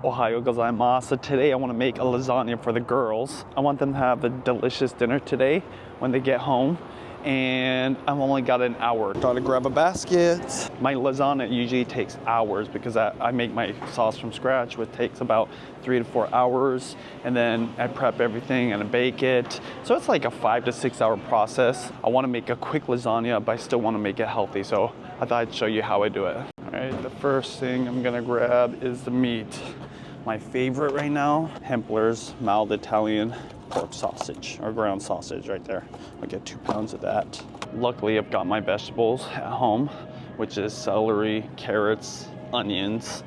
Ohayo gozaimasu. So today I want to make a lasagna for the girls. I want them to have a delicious dinner today when they get home. And I've only got an hour. Gotta grab a basket. My lasagna usually takes hours because I make my sauce from scratch, which takes about 3 to 4 hours. And then I prep everything and I bake it. So it's like a 5 to 6 hour process. I want to make a quick lasagna, but I still want to make it healthy. So I thought I'd show you how I do it. All right, the first thing I'm gonna grab is the meat. My favorite right now, Hempler's mild Italian pork sausage, or ground sausage right there. I'll get 2 pounds of that. Luckily, I've got my vegetables at home, which is celery, carrots, onions.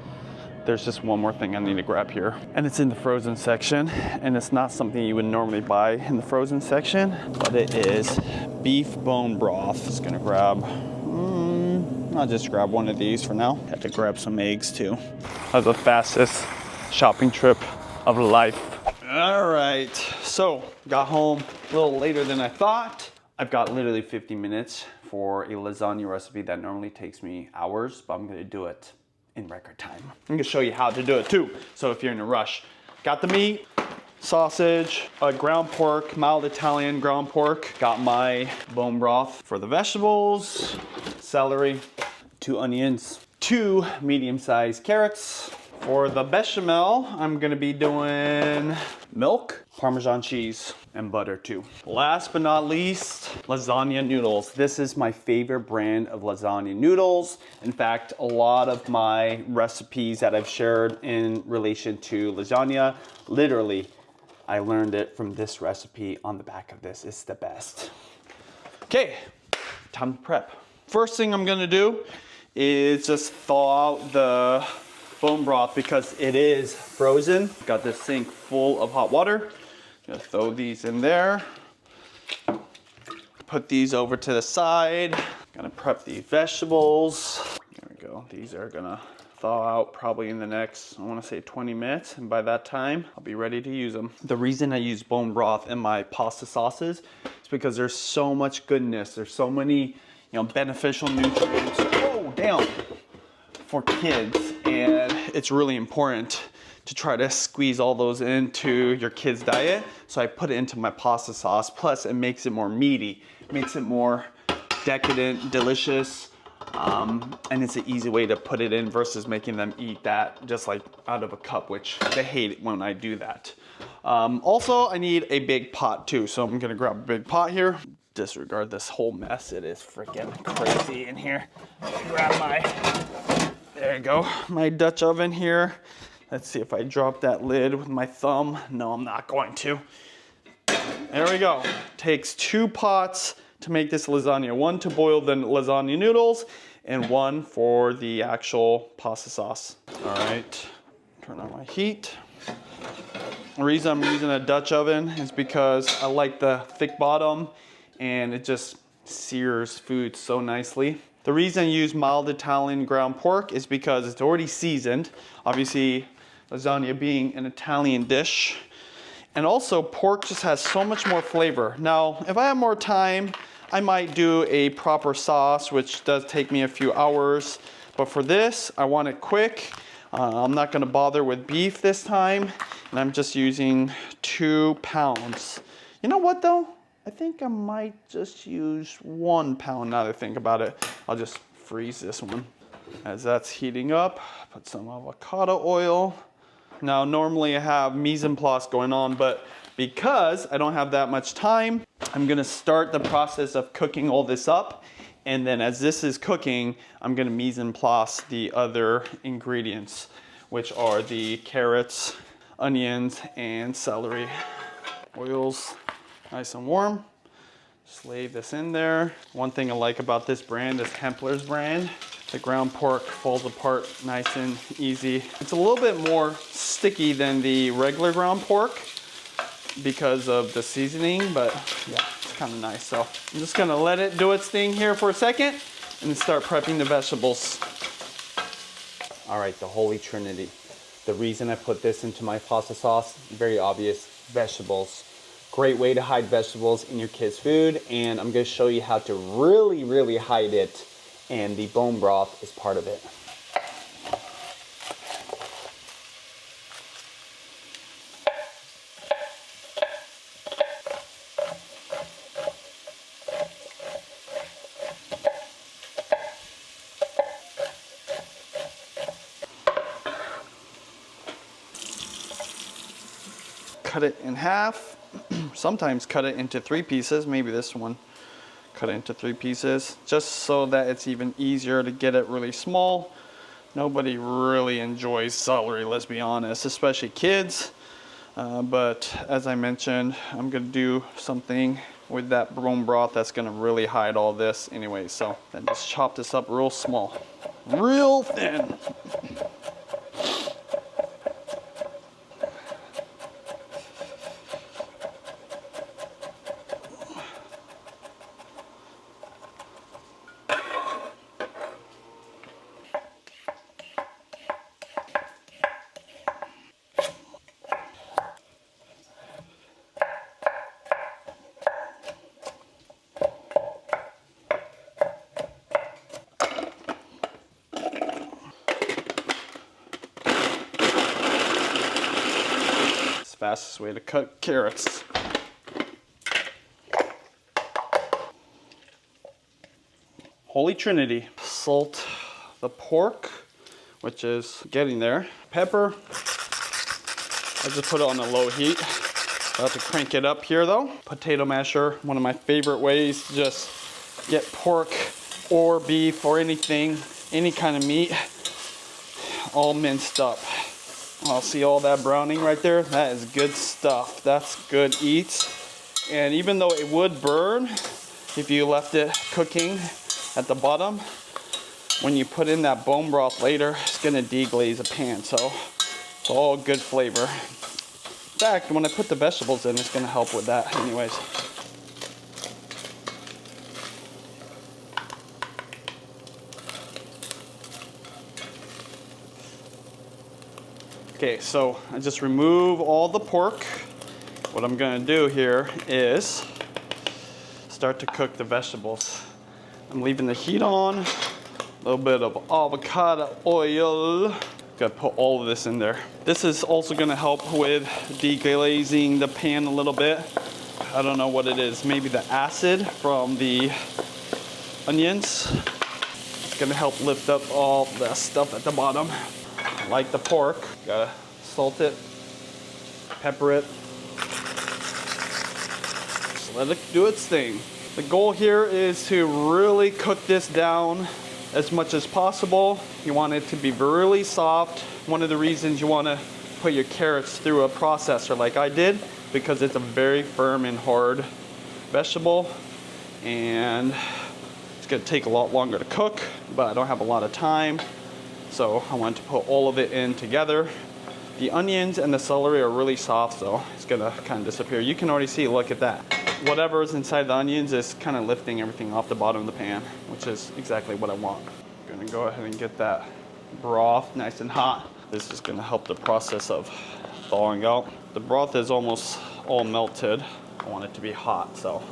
There's just one more thing I need to grab here, and it's in the frozen section, and it's not something you would normally buy in the frozen section, but it is beef bone broth. Just gonna grab, I'll just grab one of these for now. Had to grab some eggs too. That was the fastest shopping trip of life. All right, so got home a little later than I thought. I've got literally 50 minutes for a lasagna recipe that normally takes me hours, but I'm gonna do it in record time. I'm gonna show you how to do it too, so if you're in a rush. Got the meat, sausage, ground pork, mild Italian ground pork. Got my bone broth for the vegetables, celery, 2 onions, 2 medium-sized carrots. For the bechamel, I'm gonna be doing milk, Parmesan cheese, and butter too. Last but not least, lasagna noodles. This is my favorite brand of lasagna noodles. In fact, a lot of my recipes that I've shared in relation to lasagna, literally, I learned it from this recipe on the back of this. It's the best. Okay, time to prep. First thing I'm gonna do is just thaw out the bone broth because it is frozen. Got this sink full of hot water. Gonna throw these in there. Put these over to the side. Gonna prep these vegetables. There we go. These are gonna thaw out probably in the next, I wanna say 20 minutes. And by that time, I'll be ready to use them. The reason I use bone broth in my pasta sauces is because there's so much goodness. There's so many, beneficial nutrients. Oh, damn. For kids, and it's really important to try to squeeze all those into your kids' diet. So I put it into my pasta sauce. Plus, it makes it more meaty, makes it more decadent, delicious, and it's an easy way to put it in versus making them eat that just like out of a cup, which they hate it when I do that. Also, I need a big pot too, so I'm gonna grab a big pot here. Disregard this whole mess. It is freaking crazy in here. Grab there you go, my Dutch oven here. Let's see if I drop that lid with my thumb. No, I'm not going to. There we go. Takes 2 pots to make this lasagna. 1 to boil the lasagna noodles and 1 for the actual pasta sauce. All right, turn on my heat. The reason I'm using a Dutch oven is because I like the thick bottom and it just sears food so nicely. The reason I use mild Italian ground pork is because it's already seasoned. Obviously, lasagna being an Italian dish. And also, pork just has so much more flavor. Now, if I have more time, I might do a proper sauce, which does take me a few hours. But for this, I want it quick. I'm not gonna bother with beef this time. And I'm just using 2 pounds. You know what though? I think I might just use 1 pound now that I think about it. I'll just freeze this one. As that's heating up, put some avocado oil. Now, normally I have mise en place going on, but because I don't have that much time, I'm gonna start the process of cooking all this up. And then as this is cooking, I'm gonna mise en place the other ingredients, which are the carrots, onions, and celery. Oil's nice and warm. Just lay this in there. One thing I like about this brand is Hempler's brand. The ground pork falls apart nice and easy. It's a little bit more sticky than the regular ground pork because of the seasoning, but yeah, it's kind of nice. So I'm just gonna let it do its thing here for a second and then start prepping the vegetables. All right, the Holy Trinity. The reason I put this into my pasta sauce, very obvious, vegetables. Great way to hide vegetables in your kids' food, and I'm gonna show you how to really hide it, and the bone broth is part of it. cut it in half. Sometimes cut it into 3 pieces. Maybe this one, cut it into 3 pieces, just so that it's even easier to get it really small. Nobody really enjoys celery, let's be honest, especially kids. But as I mentioned, I'm gonna do something with that bone broth that's gonna really hide all this anyway. So then just chop this up real small, real thin. Fastest way to cut carrots. Holy Trinity. Salt the pork, which is getting there. Pepper. I just put it on a low heat. I have to crank it up here though. Potato masher, one of my favorite ways to just get pork or beef or anything, any kind of meat, all minced up. I'll see all that browning right there. That is good stuff. That's good eats. And even though it would burn if you left it cooking at the bottom, when you put in that bone broth later, it's gonna deglaze the pan. So it's all good flavor. In fact, when I put the vegetables in, it's gonna help with that anyways. Okay, so I just remove all the pork. What I'm gonna do here is start to cook the vegetables. I'm leaving the heat on, a little bit of avocado oil. Gotta put all of this in there. This is also gonna help with deglazing the pan a little bit. I don't know what it is, maybe the acid from the onions. It's gonna help lift up all the stuff at the bottom. Like the pork, gotta salt it, pepper it, just let it do its thing. The goal here is to really cook this down as much as possible. You want it to be really soft. One of the reasons you want to put your carrots through a processor like I did, because it's a very firm and hard vegetable, and it's gonna take a lot longer to cook, but I don't have a lot of time. So I want to put all of it in together. The onions and the celery are really soft, so it's gonna kind of disappear. You can already see, look at that. Whatever is inside the onions is kind of lifting everything off the bottom of the pan, which is exactly what I want. I'm gonna go ahead and get that broth nice and hot. This is gonna help the process of thawing out. The broth is almost all melted. I want it to be hot, so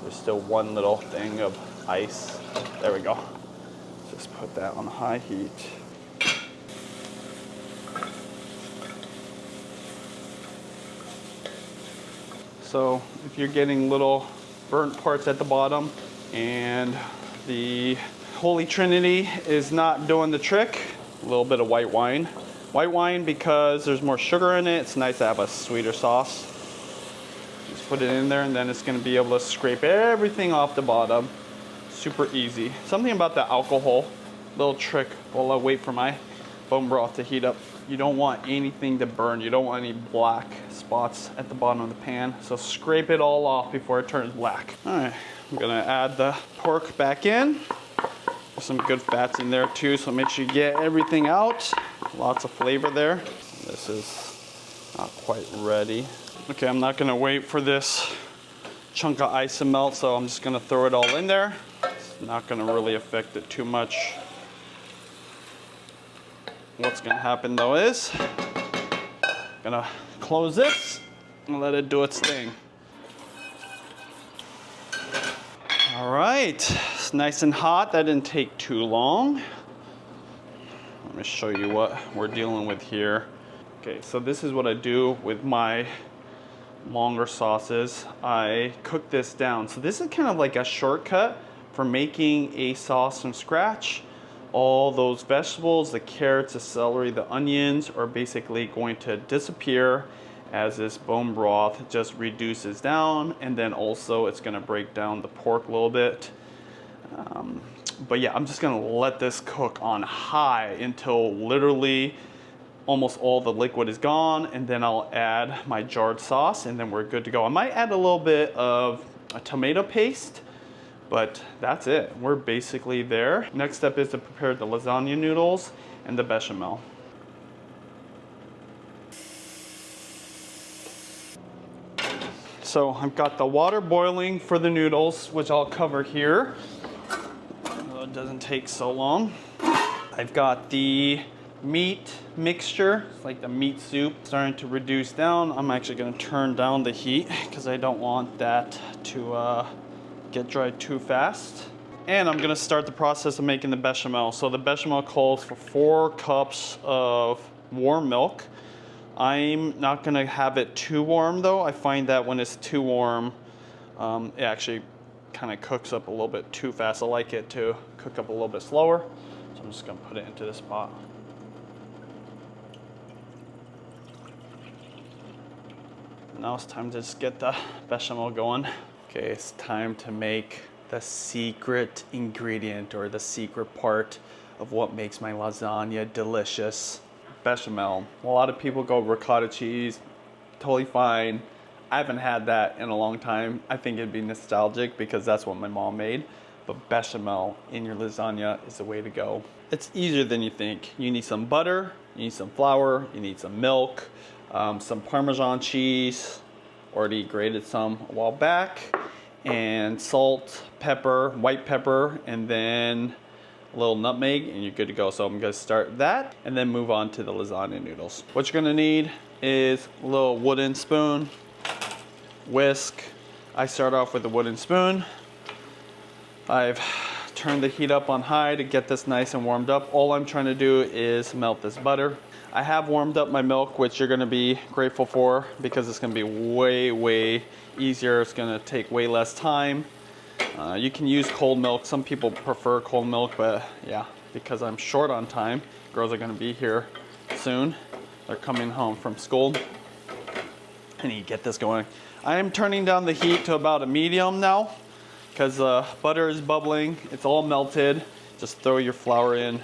there's still one little thing of ice. There we go. Just put that on high heat. So if you're getting little burnt parts at the bottom and the Holy Trinity is not doing the trick, a little bit of white wine. White wine because there's more sugar in it. It's nice to have a sweeter sauce. Just put it in there and then it's gonna be able to scrape everything off the bottom. Super easy. Something about the alcohol, little trick while I wait for my bone broth to heat up. You don't want anything to burn. You don't want any black spots at the bottom of the pan. So scrape it all off before it turns black. All right, I'm gonna add the pork back in. There's some good fats in there too, so make sure you get everything out. Lots of flavor there. This is not quite ready. Okay, I'm not gonna wait for this chunk of ice to melt, so I'm just gonna throw it all in there. It's not gonna really affect it too much. What's gonna happen though is, gonna close this and let it do its thing. All right, it's nice and hot. That didn't take too long. Let me show you what we're dealing with here. Okay, so this is what I do with my longer sauces. I cook this down. So this is kind of like a shortcut for making a sauce from scratch. All those vegetables, the carrots, the celery, the onions are basically going to disappear, as this bone broth just reduces down, and then also it's gonna break down the pork a little bit. But yeah, I'm just gonna let this cook on high until literally almost all the liquid is gone, and then I'll add my jarred sauce, and then we're good to go. I might add a little bit of a tomato paste, but that's it. We're basically there. Next step is to prepare the lasagna noodles and the bechamel. So I've got the water boiling for the noodles, which I'll cover here. It doesn't take so long. I've got the meat mixture, it's like the meat soup, starting to reduce down. I'm actually going to turn down the heat because I don't want that to get dried too fast. And I'm going to start the process of making the bechamel. So the bechamel calls for 4 cups of warm milk. I'm not going to have it too warm though. I find that when it's too warm, it actually kind of cooks up a little bit too fast. I like it to cook up a little bit slower. So I'm just going to put it into this pot. Now it's time to just get the bechamel going. Okay, it's time to make the secret ingredient, or the secret part of what makes my lasagna delicious. Bechamel. A lot of people go ricotta cheese, totally fine. I haven't had that in a long time. I think it'd be nostalgic because that's what my mom made. But bechamel in your lasagna is the way to go. It's easier than you think. You need some butter, you need some flour, you need some milk, some Parmesan cheese, already grated some a while back, and salt, pepper, white pepper, and then a little nutmeg, and you're good to go. So I'm gonna start that and then move on to the lasagna noodles. What you're gonna need is a little wooden spoon, whisk. I start off with a wooden spoon. I've turned the heat up on high to get this nice and warmed up. All I'm trying to do is melt this butter. I have warmed up my milk, which you're gonna be grateful for because it's gonna be way easier. It's gonna take way less time. You can use cold milk. Some people prefer cold milk, but yeah, because I'm short on time, girls are gonna be here soon. They're coming home from school. I need to get this going. I am turning down the heat to about a medium now because the butter is bubbling. It's all melted. Just throw your flour in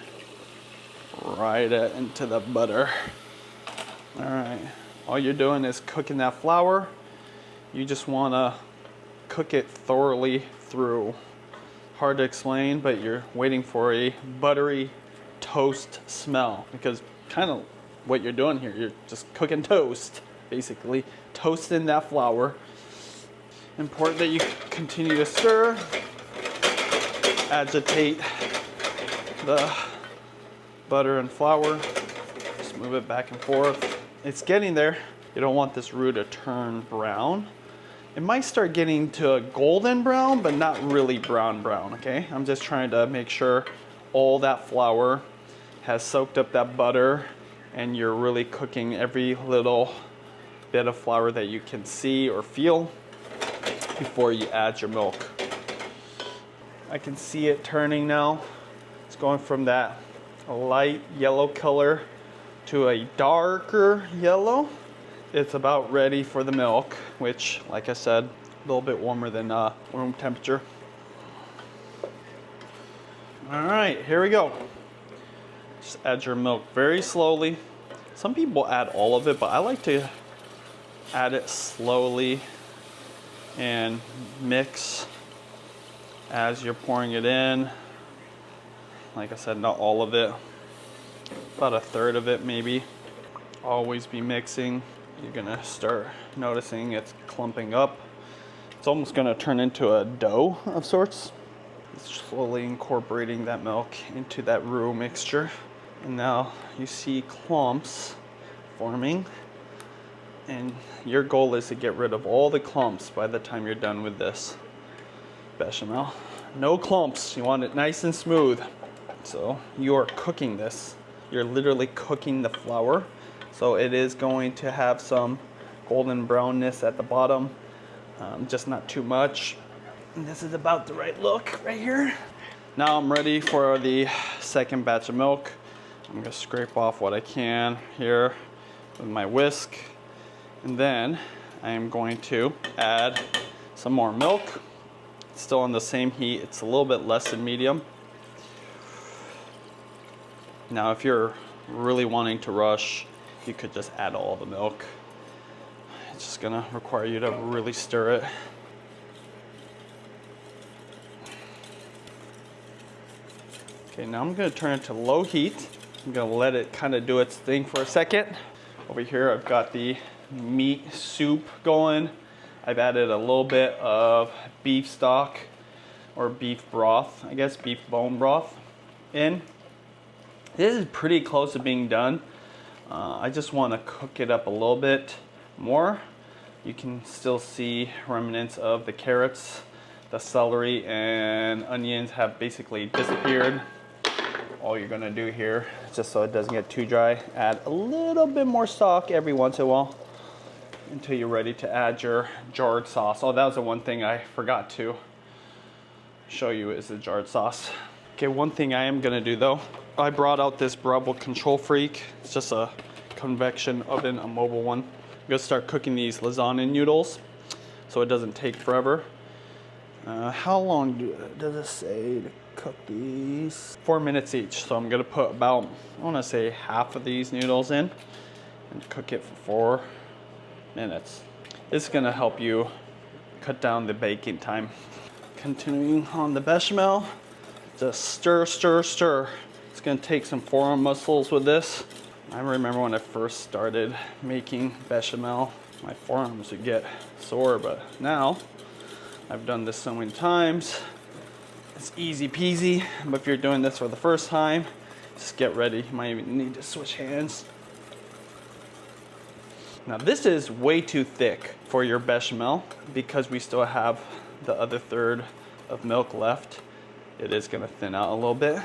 right into the butter. All right, all you're doing is cooking that flour. You just wanna cook it thoroughly through. Hard to explain, but you're waiting for a buttery toast smell, because kind of what you're doing here, you're just cooking toast, basically toasting that flour. Important that you continue to stir, agitate the butter and flour, just move it back and forth. It's getting there. You don't want this roux to turn brown. It might start getting to a golden brown, but not really brown, okay? I'm just trying to make sure all that flour has soaked up that butter, and you're really cooking every little bit of flour that you can see or feel before you add your milk. I can see it turning now. It's going from that light yellow color to a darker yellow. It's about ready for the milk, which, like I said, a little bit warmer than room temperature. All right, here we go. Just add your milk very slowly. Some people add all of it, but I like to add it slowly and mix as you're pouring it in. Like I said, not all of it, about a third of it maybe. Always be mixing. You're gonna start noticing it's clumping up. It's almost gonna turn into a dough of sorts. Slowly incorporating that milk into that roux mixture. And now you see clumps forming. And your goal is to get rid of all the clumps by the time you're done with this bechamel. No clumps, you want it nice and smooth. So you are cooking this. You're literally cooking the flour. So it is going to have some golden brownness at the bottom, just not too much. And this is about the right look right here. Now I'm ready for the second batch of milk. I'm gonna scrape off what I can here with my whisk. And then I am going to add some more milk. It's still on the same heat. It's a little bit less than medium. Now, if you're really wanting to rush, you could just add all the milk. It's just gonna require you to really stir it. Okay, now I'm gonna turn it to low heat. I'm gonna let it kind of do its thing for a second. Over here, I've got the meat soup going. I've added a little bit of beef stock or beef broth, I guess beef bone broth in. This is pretty close to being done. I just want to cook it up a little bit more. You can still see remnants of the carrots, the celery and onions have basically disappeared. All you're gonna do here, just so it doesn't get too dry, add a little bit more stock every once in a while until you're ready to add your jarred sauce. Oh, that was the one thing I forgot to show you is the jarred sauce. Okay, one thing I am gonna do though, I brought out this Bravo Control Freak. It's just a convection oven, a mobile one. I'm gonna start cooking these lasagna noodles so it doesn't take forever. How long does it say to cook these? 4 minutes each. So I'm gonna put about, I wanna say half of these noodles in and cook it for 4 minutes. This is gonna help you cut down the baking time. Continuing on the bechamel, just stir, stir, stir. It's gonna take some forearm muscles with this. I remember when I first started making bechamel, my forearms would get sore, but now I've done this so many times. It's easy peasy, but if you're doing this for the first time, just get ready. You might even need to switch hands. Now this is way too thick for your bechamel because we still have the other third of milk left. It is gonna thin out a little bit.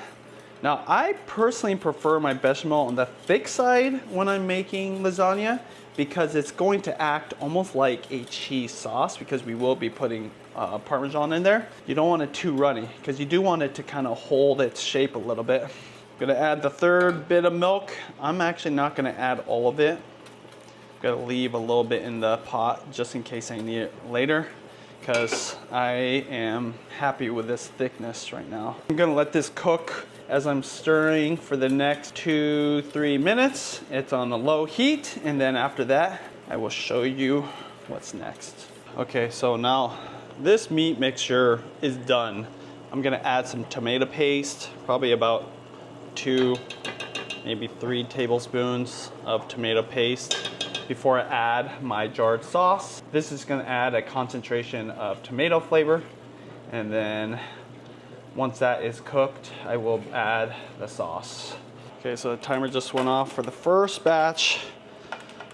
Now I personally prefer my bechamel on the thick side when I'm making lasagna because it's going to act almost like a cheese sauce because we will be putting Parmesan in there. You don't want it too runny because you do want it to kind of hold its shape a little bit. I'm gonna add the third bit of milk. I'm actually not gonna add all of it. I'm gonna leave a little bit in the pot just in case I need it later because I am happy with this thickness right now. I'm gonna let this cook as I'm stirring for the next 2-3 minutes. It's on a low heat, and then after that, I will show you what's next. Okay, so now this meat mixture is done. I'm gonna add some tomato paste, probably about 2, maybe 3 tablespoons of tomato paste before I add my jarred sauce. This is gonna add a concentration of tomato flavor, and then once that is cooked, I will add the sauce. Okay, so the timer just went off for the first batch.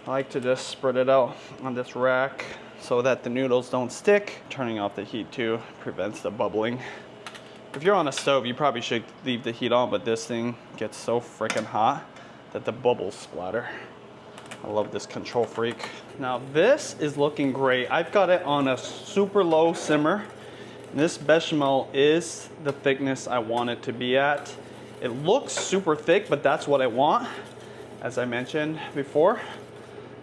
I like to just spread it out on this rack so that the noodles don't stick. Turning off the heat too prevents the bubbling. If you're on a stove, you probably should leave the heat on, but this thing gets so freaking hot that the bubbles splatter. I love this Control Freak. Now this is looking great. I've got it on a super low simmer. This bechamel is the thickness I want it to be at. It looks super thick, but that's what I want, as I mentioned before.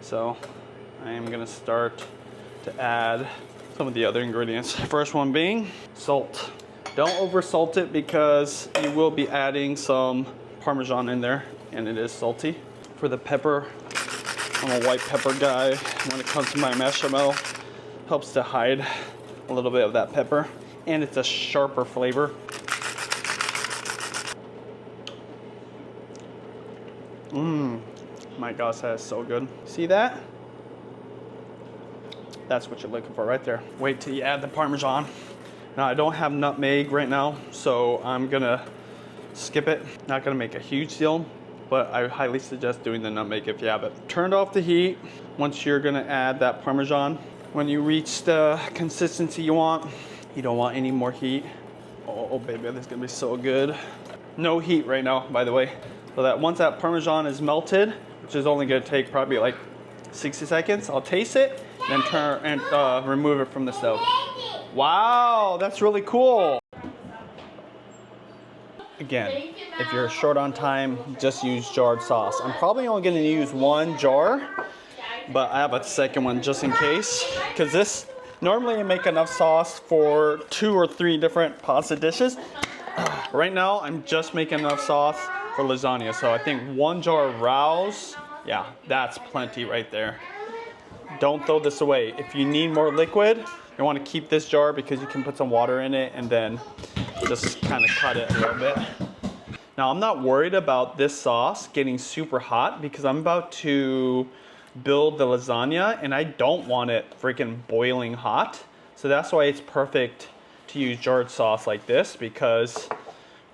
So I am gonna start to add some of the other ingredients. First one being salt. Don't over salt it because you will be adding some Parmesan in there and it is salty. For the pepper, I'm a white pepper guy when it comes to my bechamel. Helps to hide a little bit of that pepper, and it's a sharper flavor. My gosh, that is so good. See that? That's what you're looking for right there. Wait till you add the Parmesan. Now I don't have nutmeg right now, so I'm gonna skip it. Not gonna make a huge deal, but I highly suggest doing the nutmeg if you have it. Turned off the heat. Once you're gonna add that Parmesan, when you reach the consistency you want, you don't want any more heat. Oh baby, this is gonna be so good. No heat right now, by the way. So that once that Parmesan is melted, which is only gonna take probably like 60 seconds, I'll taste it, then turn and remove it from the stove. Wow, that's really cool. Again, if you're short on time, just use jarred sauce. I'm probably only gonna use 1 jar but I have a second one just in case. Because this, normally I make enough sauce for 2 or 3 different pasta dishes. Right now, I'm just making enough sauce for lasagna. So I think 1 jar of Rouse, yeah, that's plenty right there. Don't throw this away. If you need more liquid, you want to keep this jar because you can put some water in it and then just kind of cut it a little bit. Now, I'm not worried about this sauce getting super hot because I'm about to build the lasagna and I don't want it freaking boiling hot. So that's why it's perfect to use jarred sauce like this, because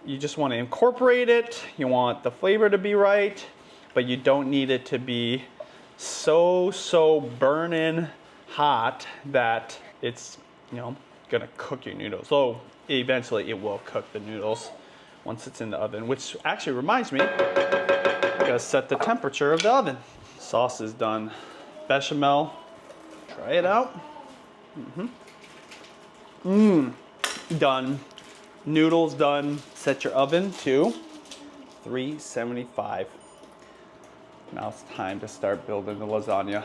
you just want to incorporate it. You want the flavor to be right, but you don't need it to be so burning hot that it's, you know, gonna cook your noodles. So eventually it will cook the noodles once it's in the oven, which actually reminds me, I gotta set the temperature of the oven. Sauce is done. Bechamel, try it out. Done. Noodles done. Set your oven to 375. Now it's time to start building the lasagna.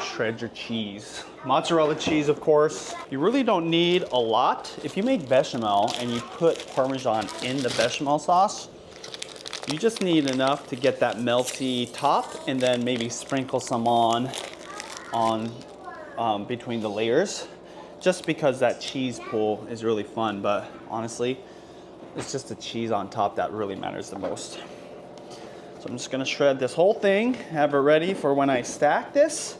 Shred your cheese. Mozzarella cheese, of course. You really don't need a lot. If you make bechamel and you put Parmesan in the bechamel sauce, you just need enough to get that melty top and then maybe sprinkle some on between the layers, just because that cheese pool is really fun. But honestly, it's just the cheese on top that really matters the most. So I'm just gonna shred this whole thing, have it ready for when I stack this,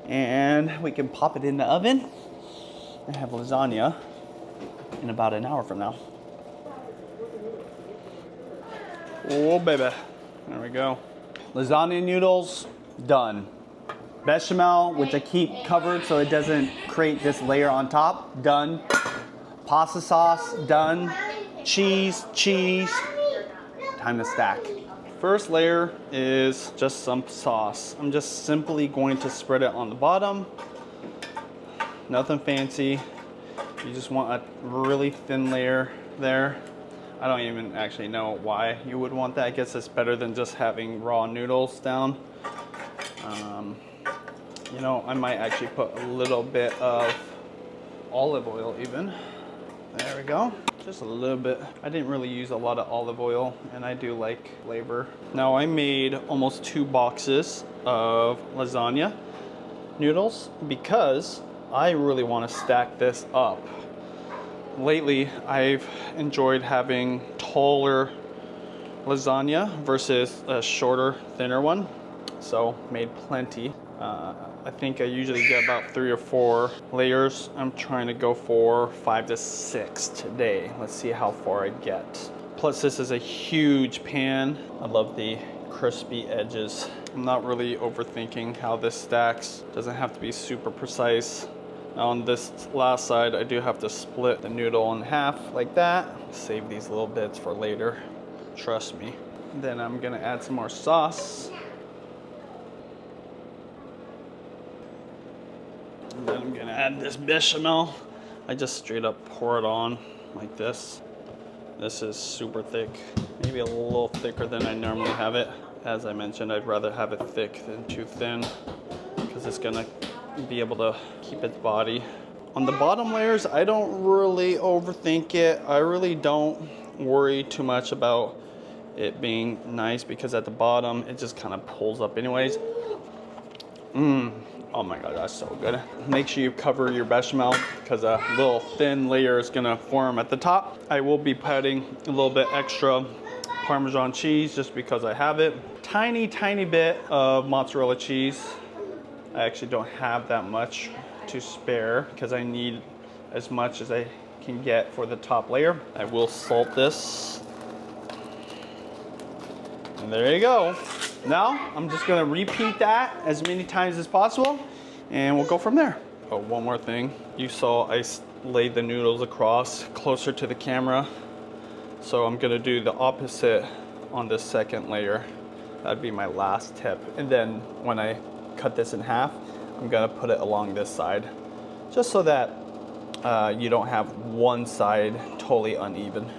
and we can pop it in the oven and have lasagna in about an hour from now. Oh baby, there we go. Lasagna noodles, done. Bechamel, which I keep covered so it doesn't create this layer on top, done. Pasta sauce, done. Cheese, time to stack. First layer is just some sauce. I'm just simply going to spread it on the bottom. Nothing fancy. You just want a really thin layer there. I don't even actually know why you would want that. I guess it's better than just having raw noodles down. You know, I might actually put a little bit of olive oil even. There we go. Just a little bit. I didn't really use a lot of olive oil, and I do like flavor. Now I made almost 2 boxes of lasagna noodles because I really want to stack this up. Lately, I've enjoyed having taller lasagna versus a shorter, thinner one. So made plenty. I think I usually get about 3 or 4 layers. I'm trying to go for 5 to 6 today. Let's see how far I get. Plus this is a huge pan. I love the crispy edges. I'm not really overthinking how this stacks. Doesn't have to be super precise. Now on this last side, I do have to split the noodle in half like that. Save these little bits for later. Trust me. Then I'm gonna add some more sauce. And then I'm gonna add this bechamel. I just straight up pour it on like this. This is super thick, maybe a little thicker than I normally have it. As I mentioned, I'd rather have it thick than too thin because it's gonna be able to keep its body. On the bottom layers, I don't really overthink it. I really don't worry too much about it being nice because at the bottom, it just kind of pulls up anyways. Oh my God, that's so good. Make sure you cover your bechamel because a little thin layer is gonna form at the top. I will be putting a little bit extra Parmesan cheese just because I have it. Tiny bit of mozzarella cheese. I actually don't have that much to spare because I need as much as I can get for the top layer. I will salt this. And there you go. Now, I'm just gonna repeat that as many times as possible and we'll go from there. Oh, one more thing. You saw I laid the noodles across closer to the camera. So I'm gonna do the opposite on this second layer. That'd be my last tip. And then when I cut this in half, I'm gonna put it along this side, just so that you don't have one side totally uneven.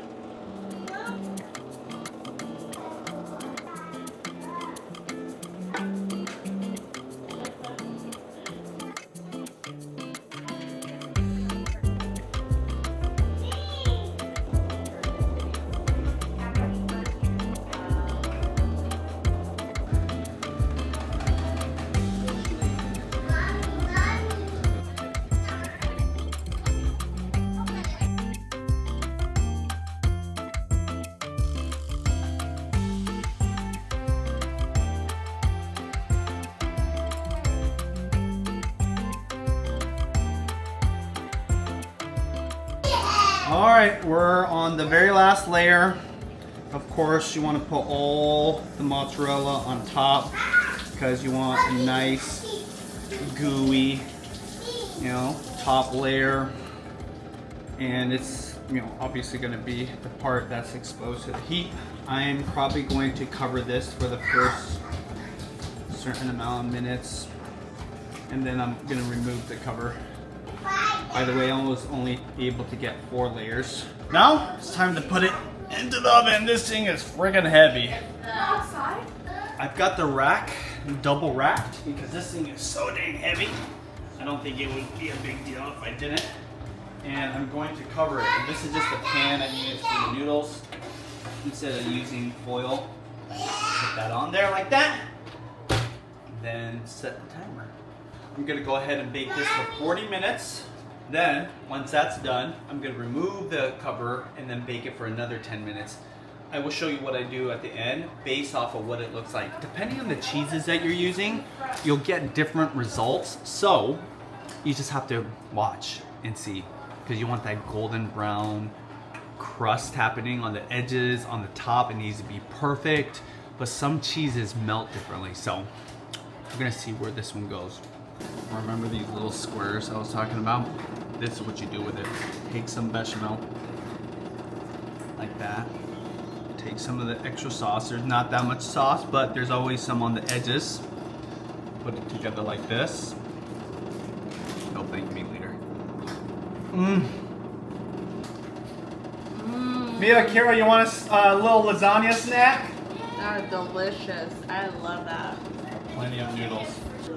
All right, we're on the very last layer. Of course, you want to put all the mozzarella on top because you want a nice, gooey, top layer. And it's, obviously going to be the part that's exposed to the heat. I'm probably going to cover this for the first certain amount of minutes, and then I'm going to remove the cover. By the way, I was only able to get 4 layers. Now it's time to put it into the oven. This thing is friggin' heavy. Outside? I've got the rack double racked because this thing is so dang heavy. I don't think it would be a big deal if I didn't. And I'm going to cover it. And this is just a pan I use for the noodles. Instead of using foil, put that on there like that. Then set the timer. I'm gonna go ahead and bake this for 40 minutes. Then, once that's done, I'm gonna remove the cover and then bake it for another 10 minutes. I will show you what I do at the end based off of what it looks like. Depending on the cheeses that you're using, you'll get different results. So, you just have to watch and see, because you want that golden brown crust happening on the edges, on the top. It needs to be perfect, but some cheeses melt differently. So, we're gonna see where this one goes. Remember these little squares I was talking about? This is what you do with it. Take some bechamel, like that. Take some of the extra sauce. There's not that much sauce, but there's always some on the edges. Put it together like this. Don't thank me later. Mia, Kira, you want a little lasagna snack? That is delicious. I love that. Plenty of noodles.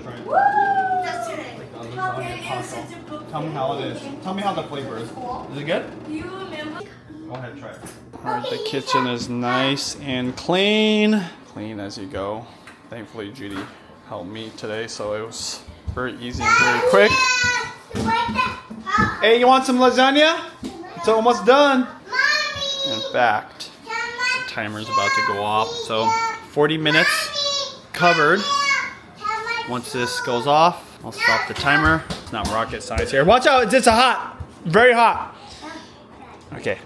Try it. Woo! Tell me how it is. Tell me how the flavor is. Is it good? You remember? Go ahead, try it. Alright, the kitchen is nice and clean. Clean as you go. Thankfully, Judy helped me today, so it was very easy and very quick. Hey, you want some lasagna? It's almost done. In fact, the timer's about to go off, so 40 minutes covered. Once this goes off, I'll stop the timer. It's not rocket science here. Watch out, it's hot. Very hot. Okay,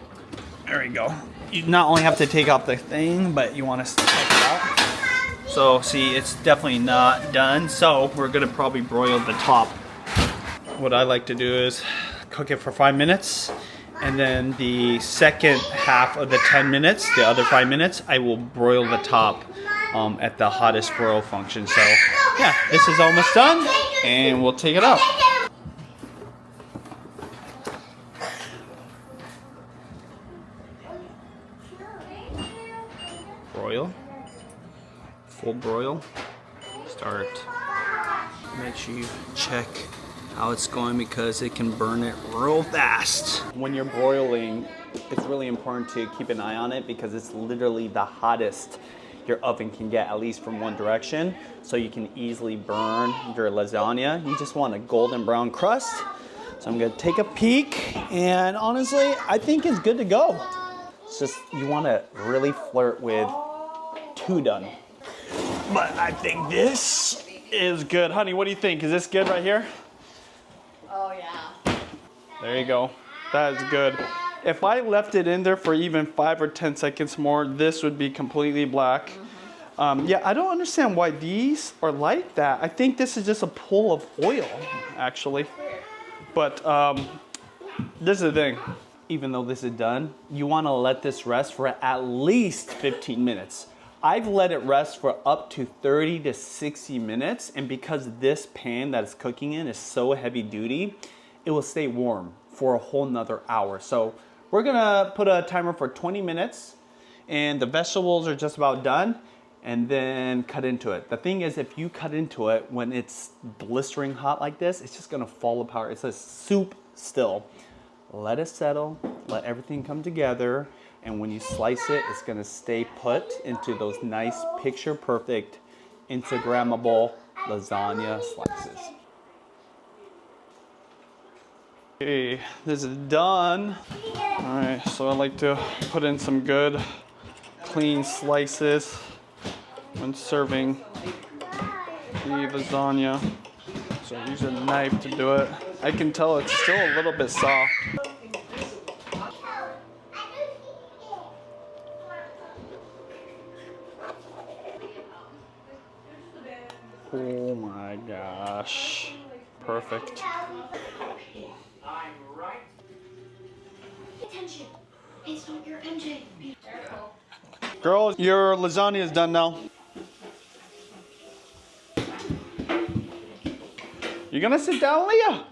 there we go. You not only have to take off the thing, but you want to take it out. So see, it's definitely not done. So we're gonna probably broil the top. What I like to do is cook it for 5 minutes. And then the second half of the 10 minutes, the other 5 minutes, I will broil the top at the hottest broil function. So yeah, this is almost done and we'll take it out. Broil, full broil, start. Make sure you check how it's going because it can burn it real fast. When you're broiling, it's really important to keep an eye on it because it's literally the hottest your oven can get, at least from one direction, so you can easily burn your lasagna. You just want a golden brown crust. So I'm gonna take a peek, and honestly, I think it's good to go. It's just, you wanna really flirt with 2 done. But I think this is good. Honey, what do you think? Is this good right here? Oh yeah. There you go. That is good. If I left it in there for even 5 or 10 seconds more, this would be completely black. Yeah, I don't understand why these are like that. I think this is just a pool of oil, actually. But this is the thing. Even though this is done, you want to let this rest for at least 15 minutes. I've let it rest for up to 30 to 60 minutes. And because this pan that it's cooking in is so heavy duty, it will stay warm for a whole nother hour. So we're gonna put a timer for 20 minutes and the vegetables are just about done, and then cut into it. The thing is, if you cut into it when it's blistering hot like this, it's just gonna fall apart. It's a soup still. Let it settle, let everything come together, and when you slice it, it's gonna stay put into those nice picture perfect Instagrammable lasagna slices. Okay, this is done. All right, so I like to put in some good clean slices when serving the lasagna. So I use a knife to do it. I can tell it's still a little bit soft. Oh my gosh. Perfect. I'm right. Attention. It's not your engine. Careful. Girls, your lasagna is done now. You gonna sit down, Leah?